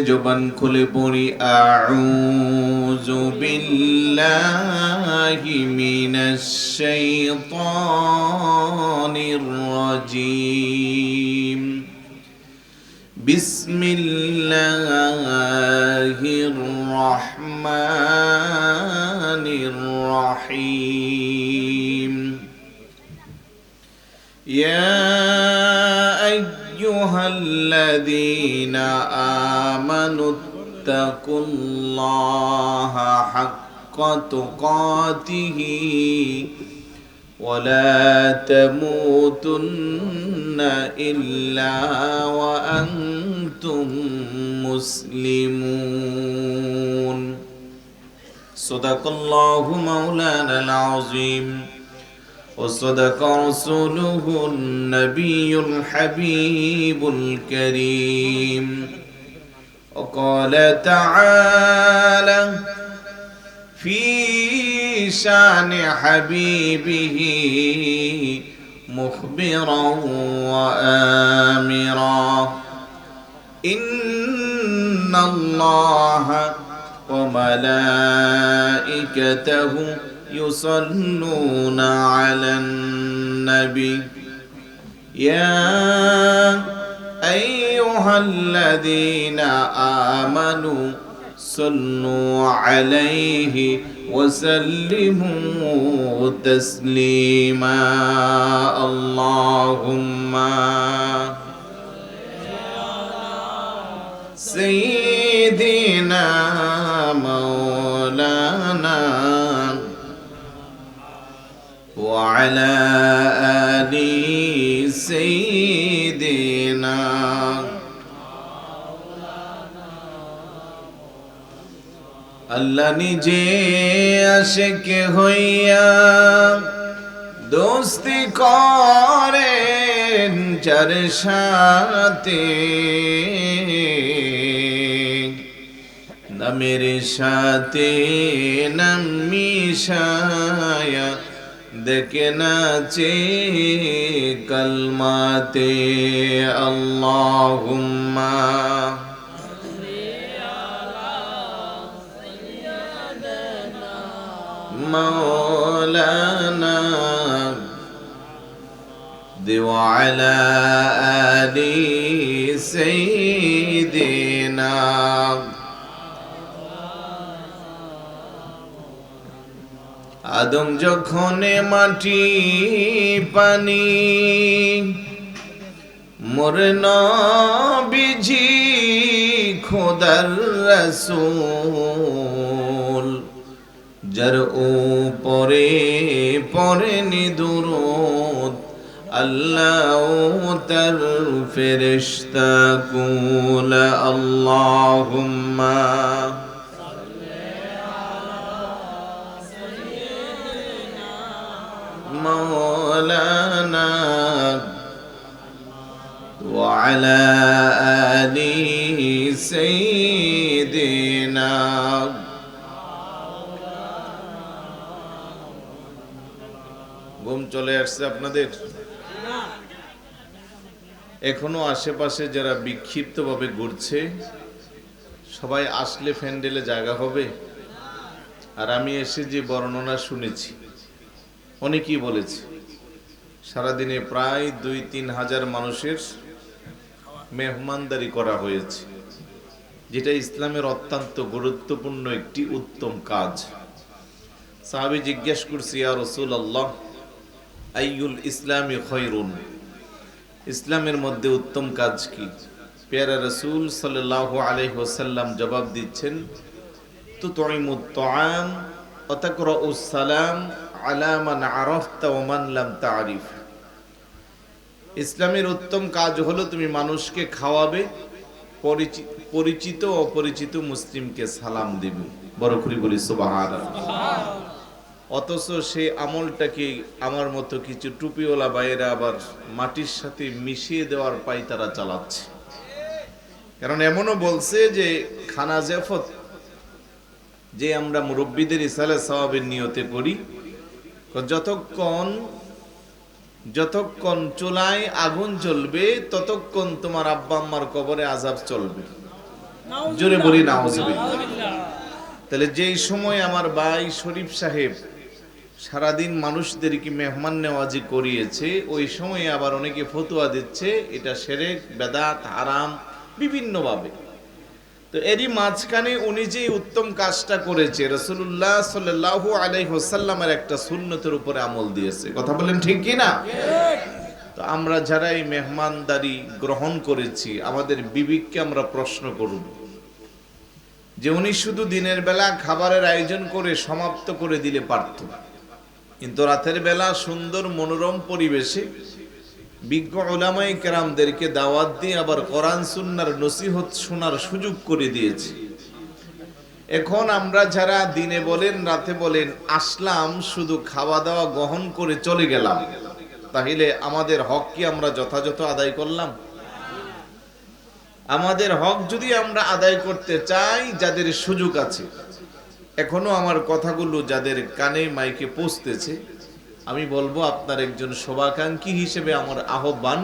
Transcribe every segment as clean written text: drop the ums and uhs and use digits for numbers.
জবান খুলে পড়ি আউযু বিল্লাহি মিনাশ শাইতানির রাজীম বিসমিল্লাহির রহমানির রহিম ইয়া أيها الذين آمنوا اتقوا الله حق تقاته ولا تموتن إلا وأنتم مسلمون صدق الله مولانا العظيم وصدق رسوله النبي الحبيب الكريم وقال تعالى في شان حبيبه مخبرا وآمرا إن الله وملائكته يصلون على النبي يا أيها الذين آمنوا صلوا عليه وسلموا تسليما اللهم سيدنا مولانا وعلى آل سيدنا আল্লাহ নিজে আশিক হইয়া দোস্তি করেন যার সাথে নামের সাথে নাম মিশায়া দেখে নাচে কলমাতে আল্লাহুম্মা مولانا وعلى آل سيدنا আদম যখন মাটি পানি মোর নবীজি খোদার রাসূল যার উপরে পড়েনি দুরূদ আল্লাহ তার ফেরেশতা কুল আল্লাহুম্মা مولانا وعلى آل سيدنا ঘুম চলে আসছে আপনাদের? এখনো আশেপাশে যারা বিক্ষিপ্তভাবে ঘুরছে সবাই আসলে প্যান্ডেলে জায়গা হবে? আর আমি এসে যে বর্ণনা শুনেছি অনেকেই বলেছে সারাদিনে প্রায় ২-৩ হাজার মানুষের মেহমানদারি করা হয়েছে, যেটা ইসলামের অত্যন্ত গুরুত্বপূর্ণ একটি উত্তম কাজ। সাহাবী জিজ্ঞেস করছে, ইয়া রাসূলুল্লাহ আইয়ুল ইসলামি খায়রুন, ইসলামের মধ্যে উত্তম কাজ কি? পেয়ারা রাসূল সাল্লাল্লাহু আলাইহি ওয়াসাল্লাম জবাব দিচ্ছেন, তুতঈমুত তাআম ওয়া তাকরাউস সালাম আলা মান আরাফতা ওয়া মান লাম তা'রিফ। ইসলামের উত্তম কাজ হলো তুমি মানুষকে খাওয়াবে, পরিচিত অপরিচিত মুসলিমকে সালাম দিবে। বড় করে বলি সুবহানাল্লাহ। অথচ সেই আমলটাকে আমার মতো কিছু টুপিওয়ালা ভাইয়েরা আবার মাটির সাথে মিশিয়ে দেওয়ার পাই তারা চালাচ্ছে। কারণ এমনও বলছে যে খানা জেফত যে আমরা মুরব্বীদের ইসালে সওয়াবের নিয়তে করি, যতক্ষণ চুলায় আগুন জ্বলবে ততক্ষণ তোমার আব্বা আম্মার কবরে আযাব চলবে। জোরে বলি নাউজুবিল্লাহ। তাহলে যেই সময় আমার ভাই শরীফ সাহেব সারাদিন মানুষদেরকে মেহমান নেওয়াজি করিয়েছে, ওই সময়ে আবার অনেকে ফতোয়া দিচ্ছে এটা শিরক, বেদাত, হারাম বিভিন্নভাবে। তো এরই মাঝখানে উনি যে উত্তম কাজটা করেছে, রাসূলুল্লাহ সাল্লাল্লাহু আলাইহি ওয়াসাল্লামের একটা সুন্নতের উপরে আমল দিয়েছে। কথা বলেন ঠিক কি না? তো আমরা যারা এই মেহমানদারি গ্রহণ করেছি, আমাদের বিবেককে আমরা প্রশ্ন করব যে উনি শুধু দিনের বেলা খাবারের আয়োজন করে সমাপ্ত করে দিলে পারত, কিন্তু রাতের বেলা সুন্দর মনোরম পরিবেশে বিজ্ঞ উলামায়ে কেরামদেরকে দাওয়াত দিয়ে আবার কোরআন সুন্নাহর নসিহত শোনার সুযোগ করে দিয়েছে। এখন আমরা যারা দিনে বলেন রাতে বলেন আসলাম, শুধু খাওয়া দাওয়া গ্রহণ করে চলে গেলাম, তাহলে আমাদের হক কি আমরা যথাযথ আদায় করলাম? আমাদের হক যদি আমরা আদায় করতে চাই, যাদের সুযোগ আছে, এখনো আমার কথাগুলো যাদের কানে মাইকে পৌঁছতেছে, আমি বলবো আপনার একজন শুভাকাঙ্ক্ষী হিসেবে আমার আহ্বান,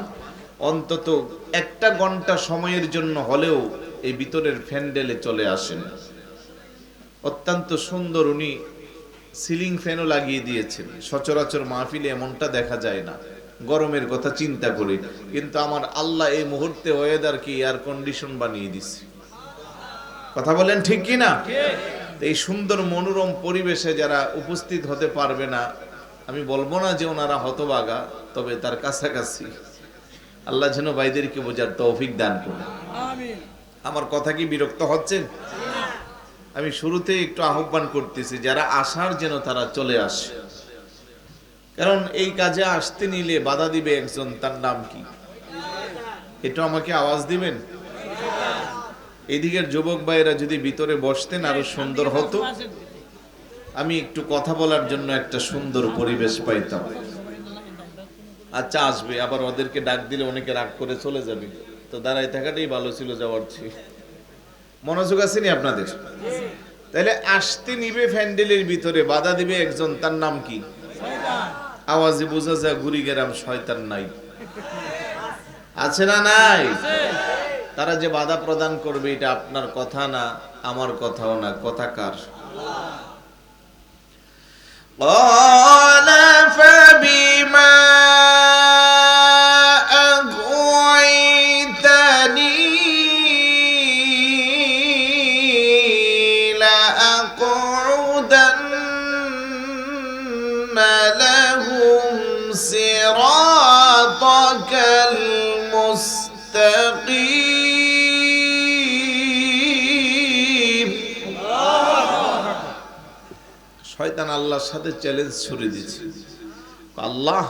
অন্তত একটা ঘন্টা সময়ের জন্য হলেও এই ভিতরের প্যান্ডেলে চলে আসেন। অত্যন্ত সুন্দর উনি সিলিং ফ্যানও লাগিয়ে দিয়েছেন। সচরাচর মাহফিলে এমনটা দেখা যায় না, গরমের কথা চিন্তা করি, কিন্তু আমার আল্লাহ এই মুহূর্তে ওয়েদারকে এয়ার কন্ডিশন বানিয়ে দিচ্ছে। কথা বলেন ঠিক কি না? এই সুন্দর মনোরম পরিবেশে যারা উপস্থিত হতে পারবে না, আমি বলবো না যে ওনারা হতভাগা, তবে তার কাছাকাছি। আল্লাহ যেন ভাইদেরকে বোঝার তৌফিক দান করুন। আমিন। আমার কথা কি বিরক্ত হচ্ছেন? আমি শুরুতে একটু আহ্বান করতেছি, যারা আসার যেন তারা চলে আসে, কারণ এই কাজে আসতে নিলে বাধা দিবে একজন, তার নাম কি? একটু আমাকে আওয়াজ দিবেন। এদিকের যুবক ভাইয়েরা যদি ভিতরে বসতেন আরো সুন্দর হতো, আমি একটু কথা বলার জন্য একটা সুন্দর পরিবেশ পাইতাম। আচ্ছা আসবে, আবার ওদেরকে ডাক দিলে অনেকে রাগ করে চলে যাবে, তো দাঁড়াই থাকাটাই ভালো ছিল যাওয়ার চেয়ে। মনোযোগ আছে নি আপনাদের? তাহলে আসতে নিবে প্যান্ডেলের ভিতরে, বাধা দিবে একজন, তার নাম কি? আওয়াজে বোঝা যায় গুড়ি গেরাম শয়তান নাই, আছে না নাই? তারা যে বাধা প্রদান করবে, এটা আপনার কথা না, আমার কথাও না, কথা কার? قال فبما أغويتني لأقعدن لهم صراطك المستقيم। শয়তান আল্লাহর সাথে চ্যালেঞ্জ ছুড়ে দিচ্ছে, আল্লাহ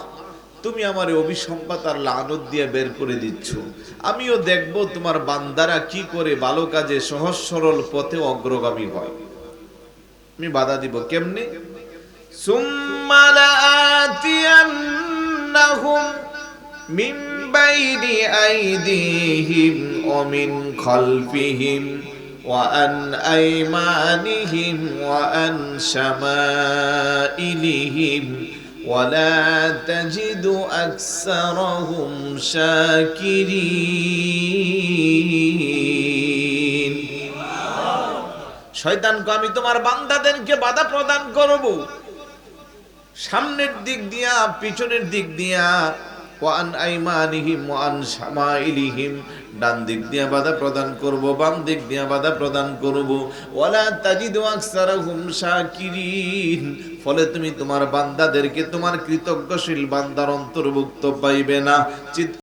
তুমি আমার অভিসম্পাত আর লানত দিয়ে বের করে দিচ্ছ, আমিও দেখব তোমার বান্দারা কি করে ভালো কাজে সহজ সরল পথে অগ্রগামী হয়। আমি বাধা দিব কেমনে? সুম্মা লাআতিয়ান্নাহুম মিন বাইনি আইদিহিম ওয়া মিন খালফিহিম وعن أيمانهم وعن شمائلهم ولا تجد أكثرهم شاكرين। শয়তানকে আমি তোমার বান্দাদেরকে বাধা প্রদান করব, সামনের দিক দিয়া পিছনের দিক দিয়া, ওয়ান আইমানিহিম ওয়ান শামাইলিহিম, ডান দিক দিয়ে বাধা প্রদান করব, বাম দিক দিয়ে বাধা প্রদান করব। ওয়ালা তাজিদু আকসারাহুম শাকিরিন, ফলে তুমি তোমার বান্দাদেরকে তোমার কৃতজ্ঞশীল বান্দার অন্তর্ভুক্ত পাইবে না।